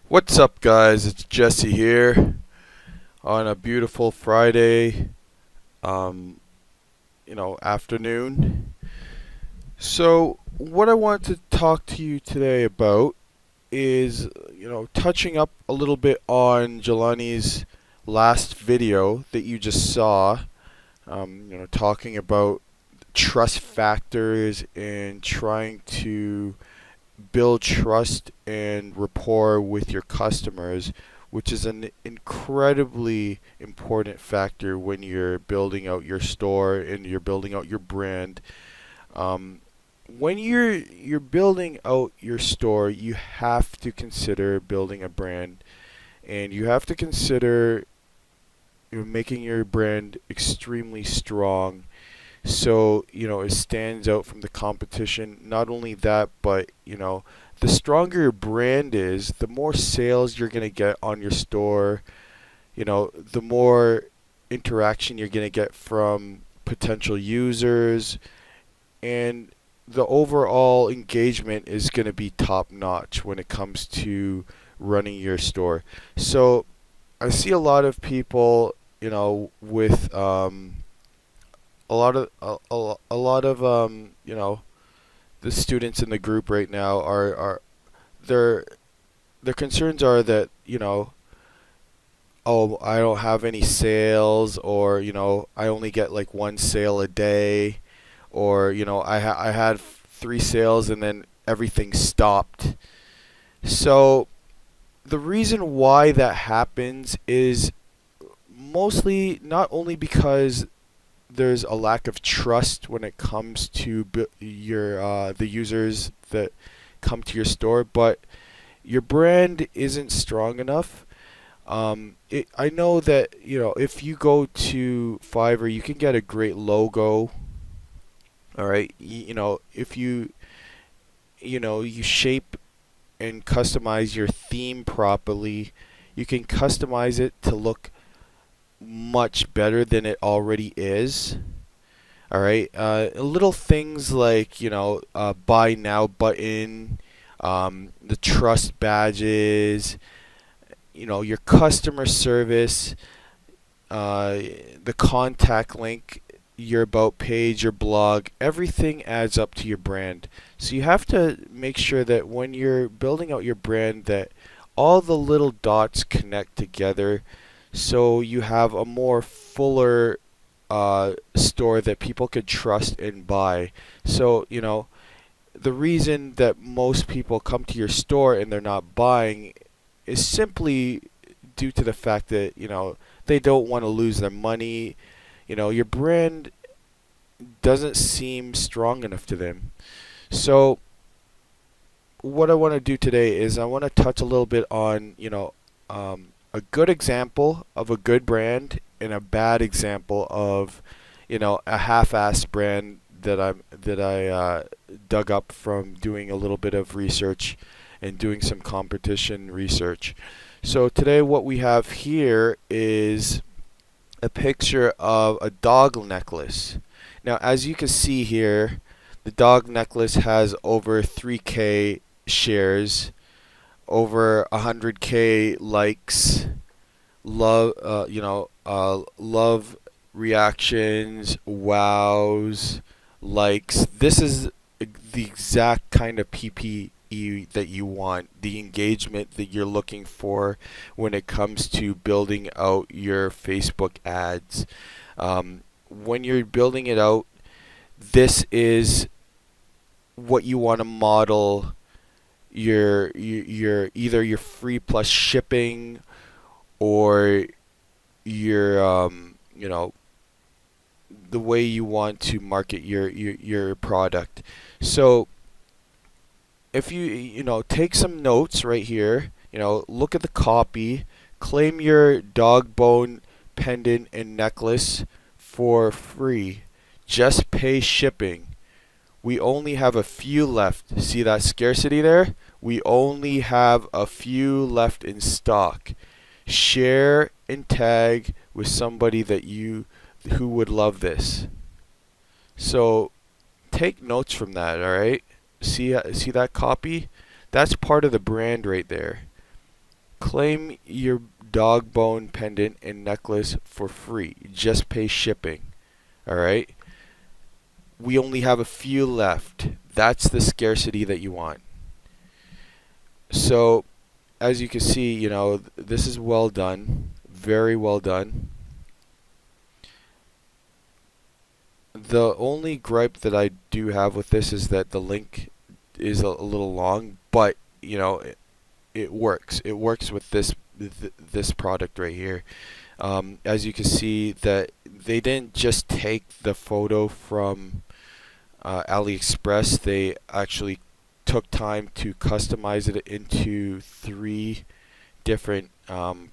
What's up, guys? It's Jesse here on a beautiful Friday, um, afternoon. So, what I want to talk to you today about is, touching up a little bit on Jelani's last video that you just saw. Talking about trust factors and trying to build trust and rapport with your customers, which is an incredibly important factor when you're building out your store and you're building out your brand. Um, when you're building out your store, you have to consider building a brand, and you have to consider making your brand extremely strong so it stands out from the competition. Not only that, but the stronger your brand is, the more sales you're going to get on your store, the more interaction you're going to get from potential users, and the overall engagement is going to be top notch when it comes to running your store. So I see a lot of people, with a lot of the students in the group right now are their their concerns are that oh, I don't have any sales, or I only get like one sale a day, or I had three sales and then everything stopped. So the reason why that happens is mostly not only because there's a lack of trust when it comes to your the users that come to your store, but your brand isn't strong enough. I know that if you go to Fiverr, you can get a great logo. All right, if you shape and customize your theme properly, you can customize it to look much better than it already is. All right. Little things like buy now button, the trust badges, your customer service, uh, the contact link, your about page, your blog, everything adds up to your brand. So you have to make sure that when you're building out your brand, that all the little dots connect together, so you have a more fuller store that people could trust and buy. So, the reason that most people come to your store and they're not buying is simply due to the fact that, they don't want to lose their money. Your brand doesn't seem strong enough to them. So, what I want to do today is I want to touch a little bit on, a good example of a good brand and a bad example of, a half-assed brand that I dug up from doing a little bit of research and doing some competition research. So today, what we have here is a picture of a dog necklace. Now, as you can see here, the dog necklace has over 3K shares, over 100K likes, love reactions, wows, likes. This is the exact kind of PPE that you want, the engagement that you're looking for when it comes to building out your Facebook ads. When you're building it out, this is what you want to model your either your free plus shipping, or your the way you want to market your product. So if you take some notes right here, look at the copy, claim your dog bone pendant and necklace for free. Just pay shipping. We only have a few left. See that scarcity there? We only have a few left in stock. Share and tag with somebody that who would love this. So take notes from that, all right? See that copy? That's part of the brand right there. Claim your dog bone pendant and necklace for free. Just pay shipping. Alright? We only have a few left. That's the scarcity that you want. So, as you can see, this is well done. Very well done. The only gripe that I do have with this is that the link is a little long, but it works. It works with this product right here. As you can see, that they didn't just take the photo from AliExpress. They actually took time to customize it into three different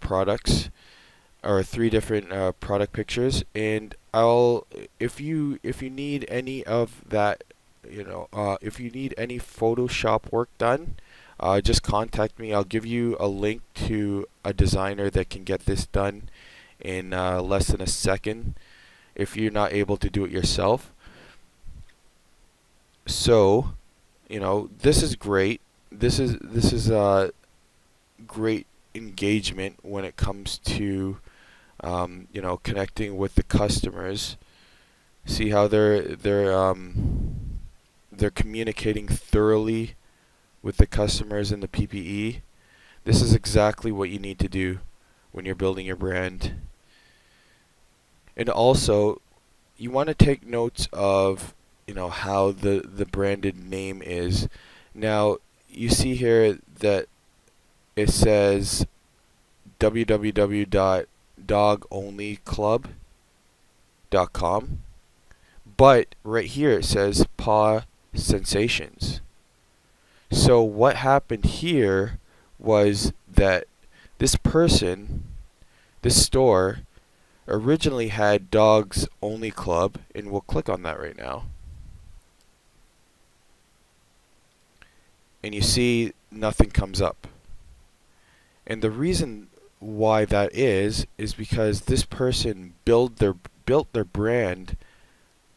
products, or three different product pictures. And if you need any of that, if you need any Photoshop work done, just contact me. I'll give you a link to a designer that can get this done in less than a second if you're not able to do it yourself. So, this is great. This is great engagement when it comes to connecting with the customers. See how they're communicating thoroughly with the customers in the PPE. This is exactly what you need to do when you're building your brand. And also, you want to take notes of how the branded name is. Now, you see here that it says www.dogonlyclub.com, but right here it says Paw Sensations. So what happened here was that this store, originally had Dogs Only Club, and we'll click on that right now. And you see nothing comes up. And the reason why that is because this person built their brand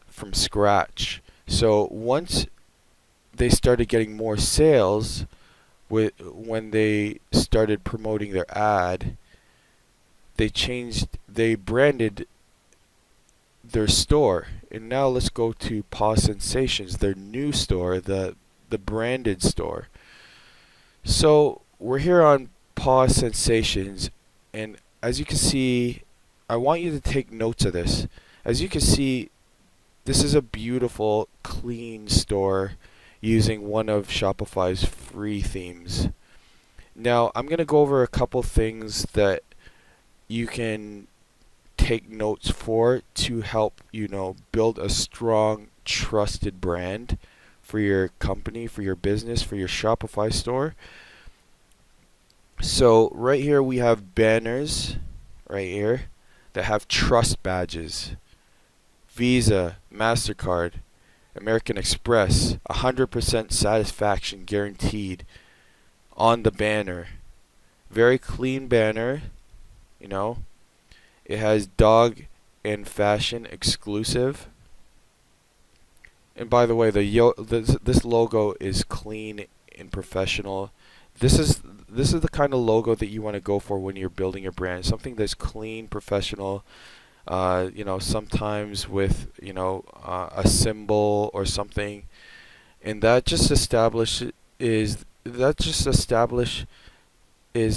from scratch. So once they started getting more sales when they started promoting their ad, they branded their store. And now let's go to Paw Sensations, their new store, the branded store. So we're here on Paw Sensations, and as you can see, I want you to take notes of this. As you can see, this is a beautiful, clean store using one of Shopify's free themes. Now, I'm going to go over a couple things that you can take notes for to help build a strong, trusted brand for your company, for your business, for your Shopify store. So right here we have banners right here that have trust badges. Visa, MasterCard, American Express, 100% satisfaction guaranteed on the banner. Very clean banner, It has dog and fashion exclusive. And by the way, this logo is clean and professional. This is the kind of logo that you want to go for when you're building your brand. Something that's clean, professional. Sometimes with a symbol or something, and that just establish is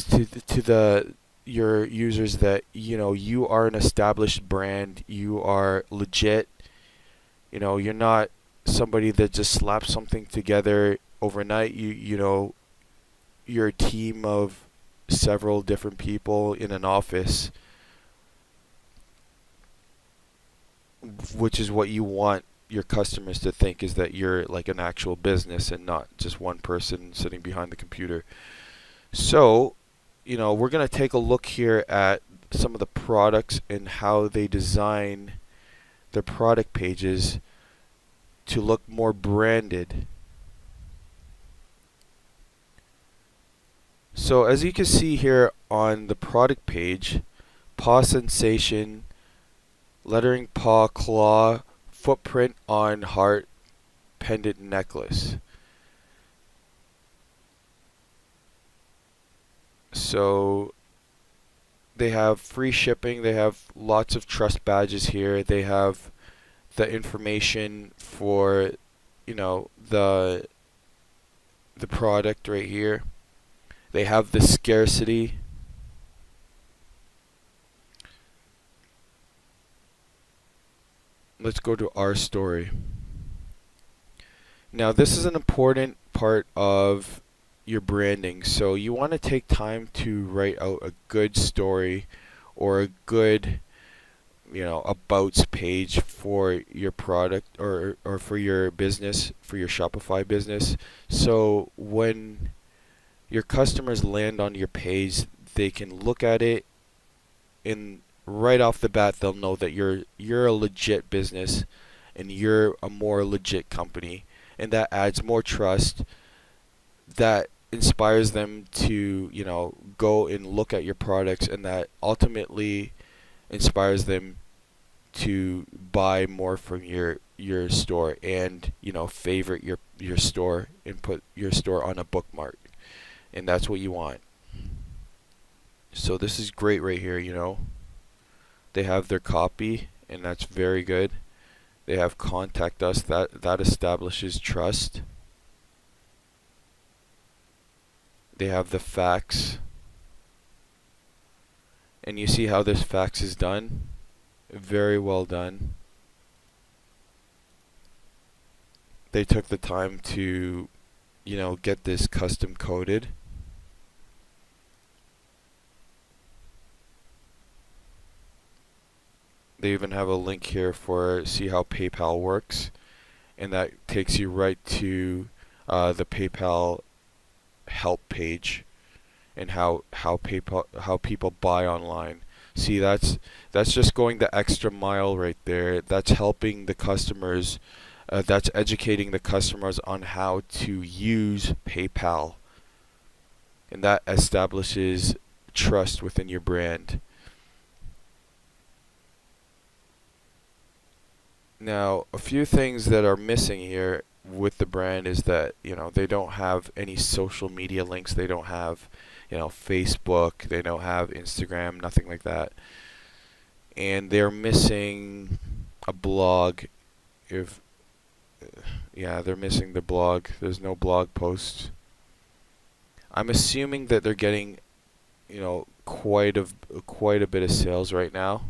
to your users that you are an established brand. You are legit. You're not somebody that just slaps something together overnight. You're a team of several different people in an office, which is what you want your customers to think, is that you're like an actual business and not just one person sitting behind the computer. So, we're going to take a look here at some of the products and how they design their product pages to look more branded. So as you can see here on the product page, Paw Sensation, lettering paw, claw, footprint on heart, pendant necklace. So they have free shipping, they have lots of trust badges here, they have the information for, you know, the product right here. They have the scarcity. Let's go to our story. Now, this is an important part of your branding. So you want to take time to write out a good story or a good, you know, abouts page for your product or for your business, for your Shopify business. So when your customers land on your page, they can look at it and right off the bat they'll know that you're a legit business and you're a more legit company, and that adds more trust, that inspires them to, you know, go and look at your products, and that ultimately inspires them to buy more from your store and, you know, favorite your store and put your store on a bookmark. And that's what you want. So this is great right here, you know. They have their copy, and that's very good. They have contact us, that establishes trust. They have the fax. And you see how this fax is done? Very well done. They took the time to, you know, get this custom coded. They even have a link here for see how PayPal works, and that takes you right to the PayPal help page and how people buy online. See, that's just going the extra mile right there. That's helping the customers. That's educating the customers on how to use PayPal, and that establishes trust within your brand. Now, a few things that are missing here with the brand is that, you know, they don't have any social media links. They don't have, you know, Facebook. They don't have Instagram, nothing like that. And they're missing a blog. If yeah, they're missing the blog. There's no blog posts. I'm assuming that they're getting, you know, quite a bit of sales right now,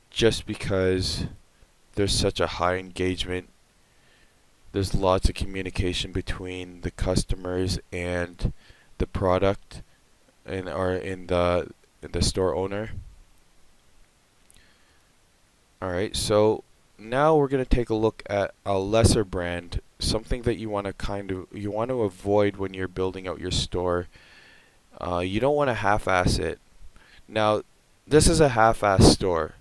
just because there's such a high engagement. There's lots of communication between the customers and the product and or in the store owner. All right, so now we're going to take a look at a lesser brand, something that you want to avoid when you're building out your store. You don't want to half-ass it. Now, this is a half-ass store.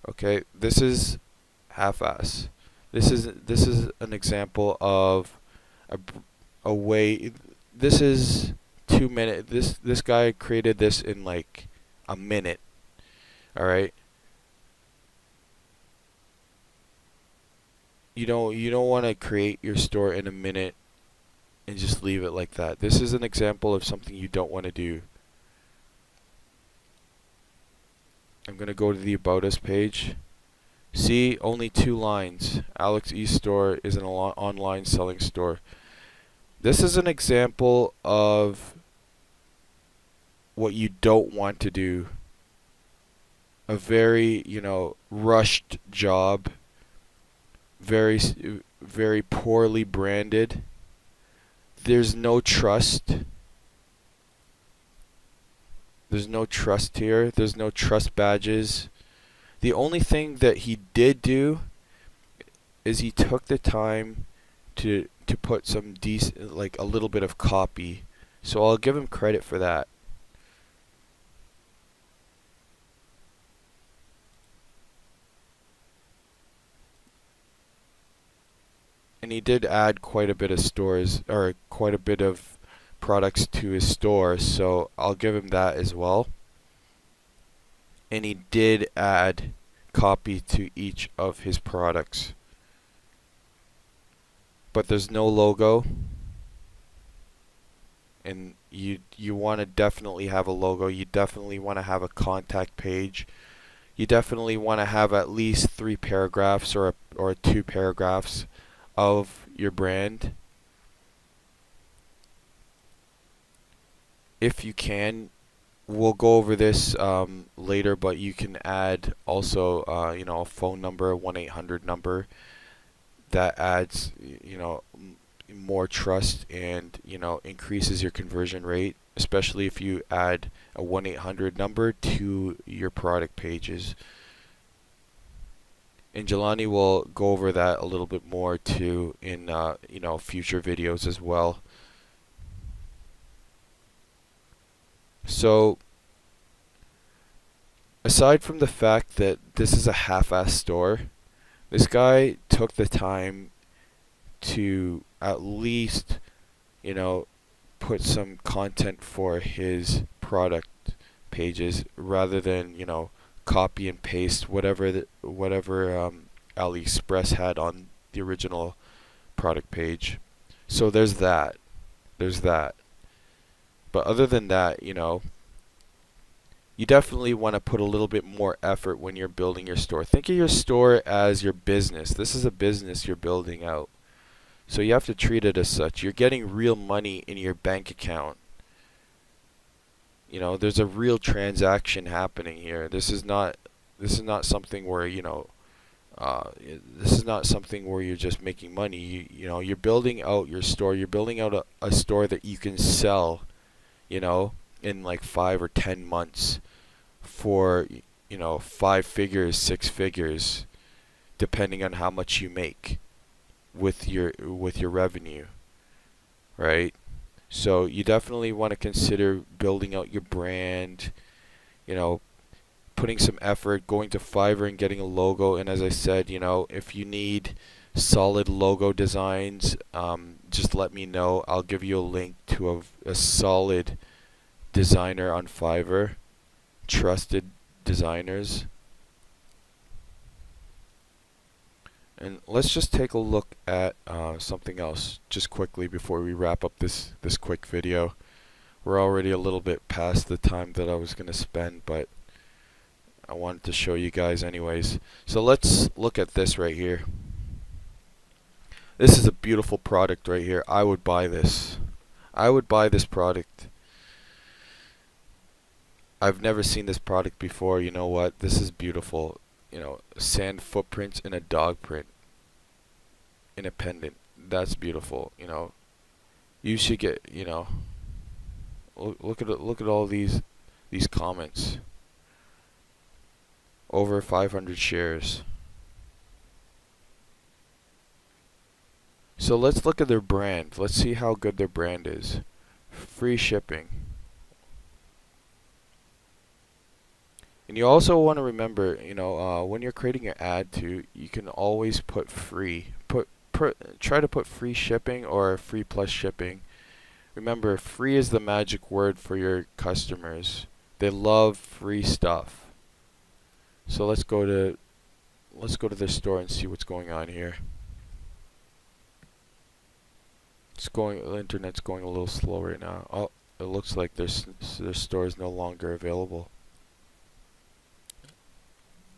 Okay, this is half-ass. This is an example of a way. This is 2 minutes. This guy created this in like a minute. All right. You don't want to create your store in a minute and just leave it like that. This is an example of something you don't want to do. I'm going to go to the About Us page. See, only 2 lines. Alex eStore is an online selling store. This is an example of what you don't want to do. A very, you know, rushed job. Very poorly branded. There's no trust. There's no trust here. There's no trust badges. The only thing that he did do is he took the time to put some decent, like a little bit of copy. So I'll give him credit for that. And he did add quite a bit of stores, or quite a bit of products to his store, so I'll give him that as well. And he did add copy to each of his products. But there's no logo. and you want to definitely have a logo. You definitely want to have a contact page. You definitely want to have at least 3 paragraphs or 2 paragraphs of your brand. If you can, we'll go over this later, but you can add also a phone number, a 1-800 number that adds more trust and increases your conversion rate, especially if you add a 1-800 number to your product pages. And Jelani will go over that a little bit more too in future videos as well. So aside from the fact that this is a half-ass store, this guy took the time to at least, put some content for his product pages rather than, copy and paste whatever AliExpress had on the original product page. So there's that. There's that. But other than that, you definitely want to put a little bit more effort when you're building your store. Think of your store as your business. This is a business you're building out. So you have to treat it as such. You're getting real money in your bank account. There's a real transaction happening here. This is not something where, this is not something where you're just making money. You're building out your store. You're building out a store that you can sell, in like 5 or 10 months for 5 figures, 6 figures, depending on how much you make with your revenue, right? So you definitely want to consider building out your brand, putting some effort, going to Fiverr and getting a logo. And as I said, if you need solid logo designs, just let me know. I'll give you a link to a solid designer on Fiverr, trusted designers. And let's just take a look at something else just quickly before we wrap up this quick video. We're already a little bit past the time that I was going to spend, but I wanted to show you guys anyways. So let's look at this right here. This is a beautiful product right here. I would buy this. I would buy this product. I've never seen this product before. You know what? This is beautiful. Sand footprints in a dog print in a pendant. That's beautiful. You should get, look at all these comments. Over 500 shares. So let's look at their brand. Let's see how good their brand is. Free shipping. And you also want to remember, when you're creating your ad too, you can always put free. Try to put free shipping or free plus shipping. Remember, free is the magic word for your customers. They love free stuff. So let's go to their store and see what's going on here. The internet's going a little slow right now. Oh, it looks like their store is no longer available.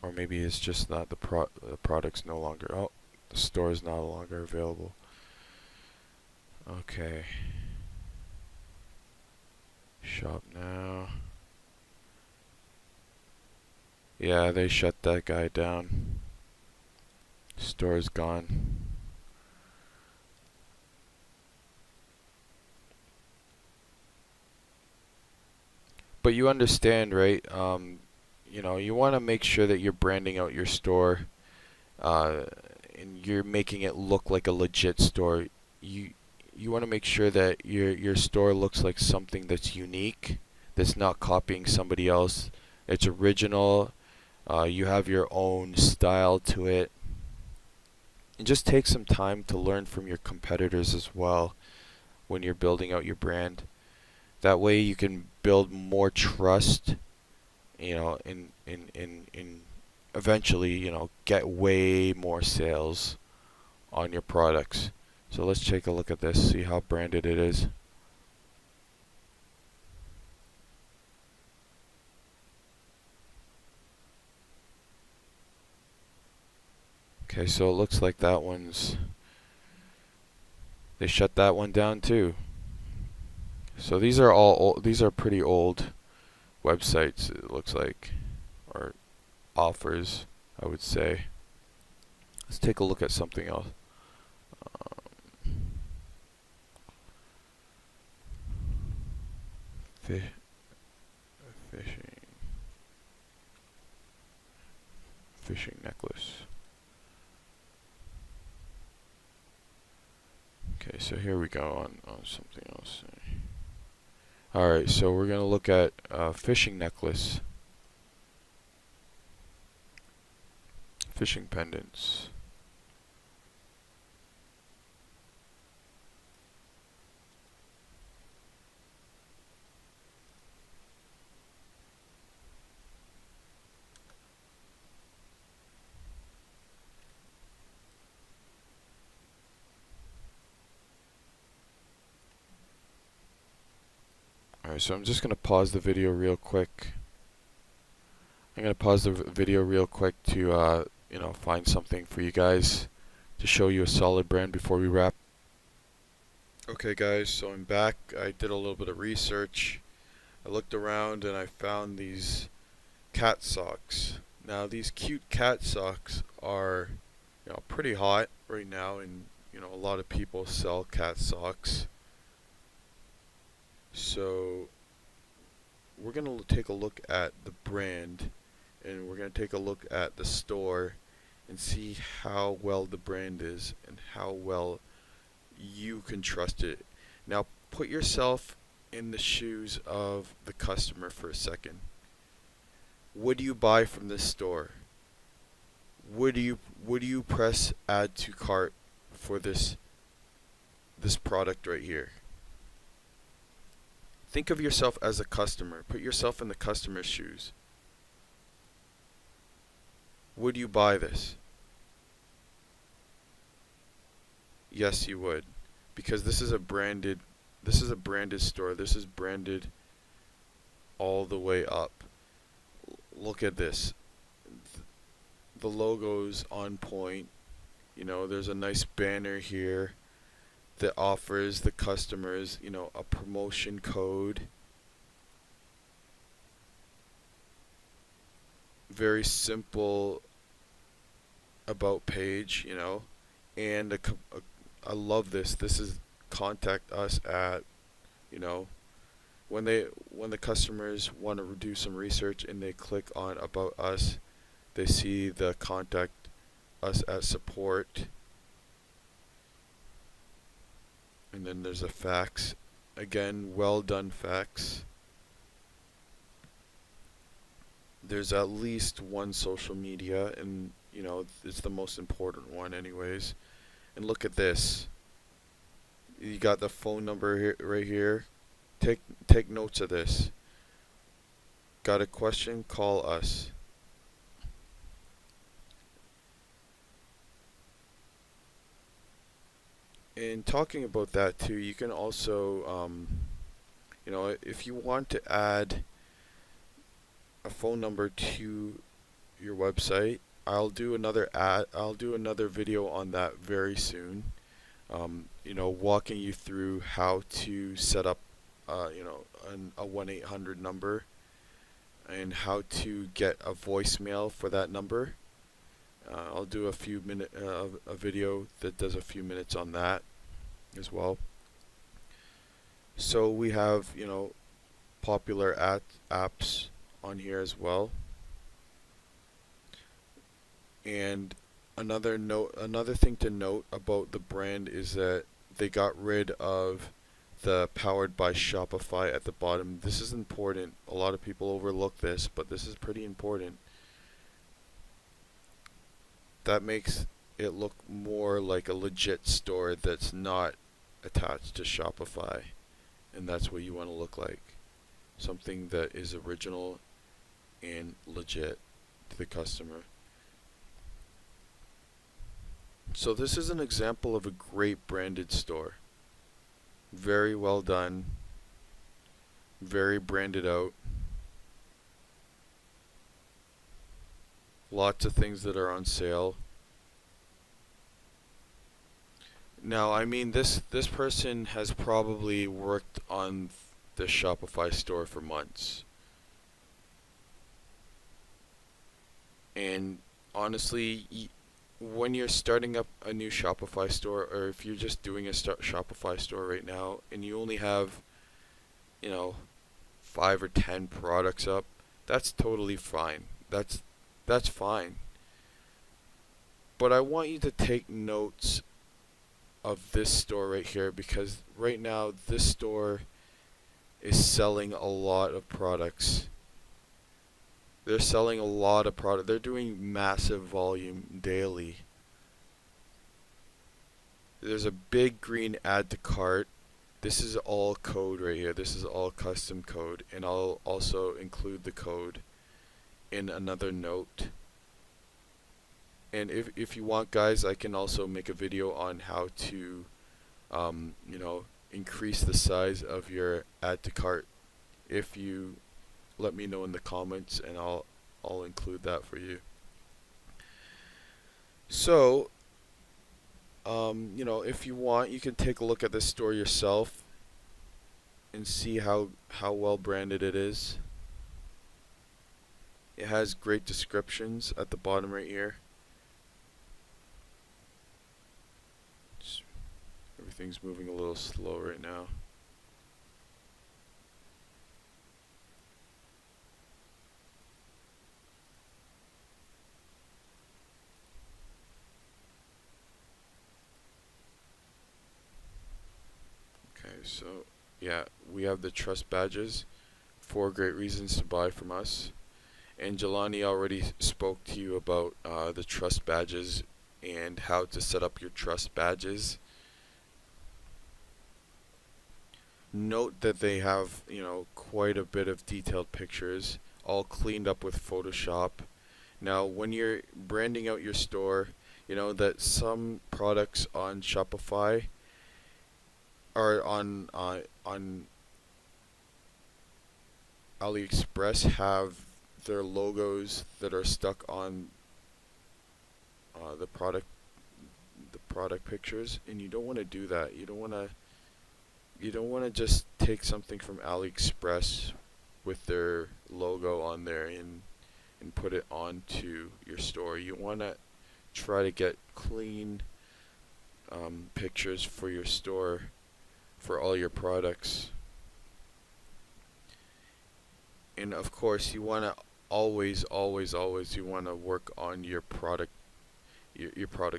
Or maybe it's just that the product's no longer. Oh, the store is no longer available. Okay. Shop now. Yeah, they shut that guy down. Store's gone. But you understand, right? You want to make sure that you're branding out your store, and you're making it look like a legit store. You want to make sure that your store looks like something that's unique, that's not copying somebody else. It's original. You have your own style to it. And just take some time to learn from your competitors as well when you're building out your brand. That way you can build more trust, in eventually, get way more sales on your products. So let's take a look at this, see how branded it is. Okay, so it looks like that one's, they shut that one down too. So these are all old, these are pretty old websites, it looks like, or offers, I would say. Let's take a look at something else. Fish, fishing necklace. Okay, so here we go on something else. Alright, so we're going to look at fishing necklace. Fishing pendants. Alright, so I'm just going to pause the video real quick. I'm going to pause the video real quick to, find something for you guys to show you a solid brand before we wrap. Okay guys, so I'm back. I did a little bit of research. I looked around and I found these cat socks. Now these cute cat socks are, pretty hot right now, and a lot of people sell cat socks. So we're going to take a look at the brand, and we're going to take a look at the store and see how well the brand is and how well you can trust it. Now put yourself in the shoes of the customer for a second. What do you buy from this store? Would you press add to cart for this product right here? Think of yourself as a customer. Put yourself in the customer's shoes. Would you buy this? Yes, you would, because this is a branded store. This is branded all the way up. Look at this. The logo's on point. There's a nice banner here that offers the customers, a promotion code. Very simple about page, and I love this. This is contact us at, when the customers want to do some research and they click on about us, they see the contact us at support, and then there's a fax. Again, well done fax. There's at least one social media, and it's the most important one anyways. And look at this. You got the phone number here, right here. Take notes of this. Got a question? Call us. And talking about that too, you can also, if you want to add a phone number to your website, I'll do another video on that very soon. Walking you through how to set up, a 1-800 number and how to get a voicemail for that number. I'll do a video that does a few minutes on that as well. So we have, popular apps on here as well. And another thing to note about the brand is that they got rid of the powered by Shopify at the bottom. This is important. A lot of people overlook this, but this is pretty important. That makes it look more like a legit store that's not attached to Shopify, and that's what you want to look like. Something that is original and legit to the customer. So this is an example of a great branded store. Very well done. Very branded out. Lots of things that are on sale. Now, I mean, this person has probably worked on the Shopify store for months. And honestly, when you're starting up a new Shopify store, or if you're just doing a Shopify store right now, and you only have, you know, 5 or 10 products up, that's totally fine. That's fine. But I want you to take notes of this store right here, because right now this store is selling a lot of products. They're selling a lot of product. They're doing massive volume daily. There's a big green add to cart. This is all code right here. This is all custom code, and I'll also include the code in another note. And if you want, guys, I can also make a video on how to increase the size of your add to cart. If you let me know in the comments, and I'll include that for you. So, if you want, you can take a look at this store yourself and see how well branded it is. It has great descriptions at the bottom right here. Everything's moving a little slow right now. Okay, so yeah, we have the trust badges. 4 great reasons to buy from us. And Jelani already spoke to you about the trust badges and how to set up your trust badges. Note that they have, quite a bit of detailed pictures, all cleaned up with Photoshop. Now, when you're branding out your store, you know that some products on Shopify or on AliExpress have their logos that are stuck on the product pictures, and you don't want to do that. You don't want to just take something from AliExpress with their logo on there and put it onto your store. You want to try to get clean pictures for your store for all your products. And of course, you want to always you want to work on your product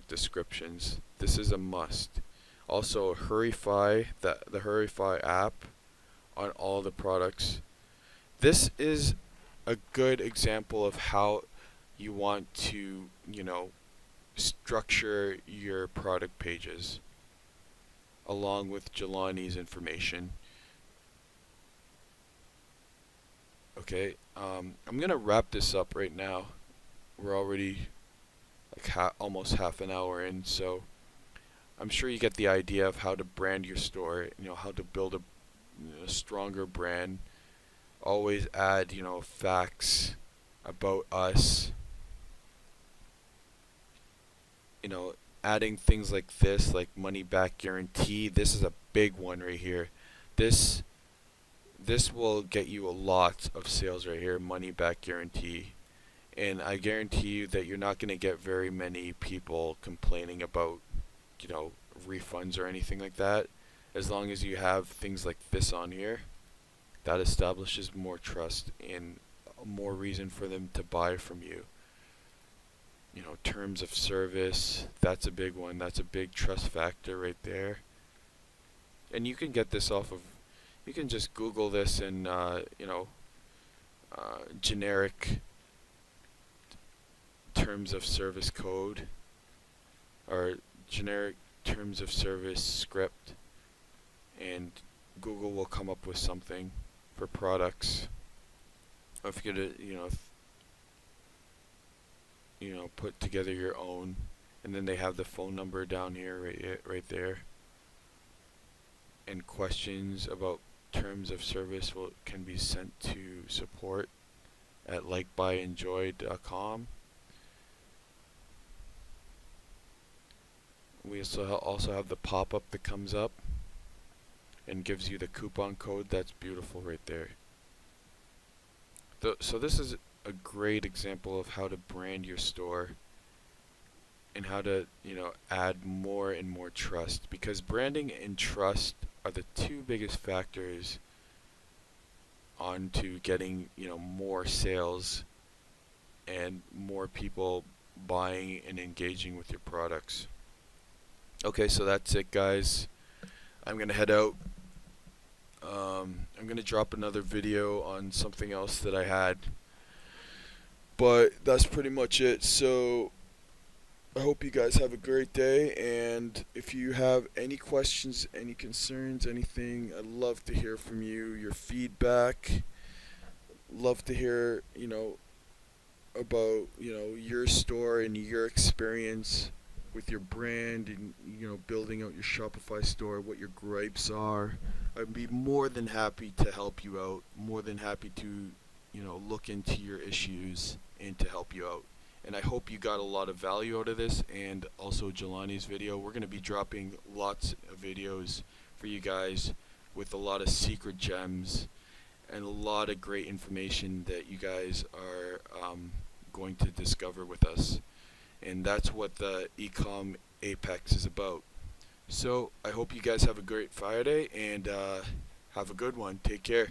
descriptions. This is a must. Also, Hurrify, the Hurrify app on all the products. This is a good example of how you want to, structure your product pages along with Jelani's information. Okay, I'm gonna wrap this up right now. We're already like almost half an hour in, so I'm sure you get the idea of how to brand your store. How to build a stronger brand. Always add, facts about us. Adding things like this, like money back guarantee. This is a big one right here. This will get you a lot of sales right here, money back guarantee. And I guarantee you that you're not going to get very many people complaining about, refunds or anything like that. As long as you have things like this on here, that establishes more trust and more reason for them to buy from you. Terms of service, that's a big one. That's a big trust factor right there. And you can get this you can just Google this and, generic terms of service code or generic terms of service script, and Google will come up with something for products. Or if you could, put together your own, and then they have the phone number down here, right there. And questions about terms of service can be sent to support at likebyenjoy.com. We also have the pop-up that comes up and gives you the coupon code. That's beautiful right there. So this is a great example of how to brand your store and how to, add more and more trust, because branding and trust are the two biggest factors onto getting, more sales and more people buying and engaging with your products. Okay, so that's it, guys. I'm gonna head out. I'm gonna drop another video on something else that I had, but that's pretty much it. So I hope you guys have a great day, and if you have any questions, any concerns, anything, I'd love to hear from you, your feedback. Love to hear, about, your store and your experience with your brand and, building out your Shopify store, what your gripes are. I'd be more than happy to help you out, more than happy to, look into your issues and to help you out. And I hope you got a lot of value out of this, and also Jelani's video. We're going to be dropping lots of videos for you guys with a lot of secret gems and a lot of great information that you guys are going to discover with us. And that's what the Ecom Apex is about. So I hope you guys have a great Friday, and have a good one. Take care.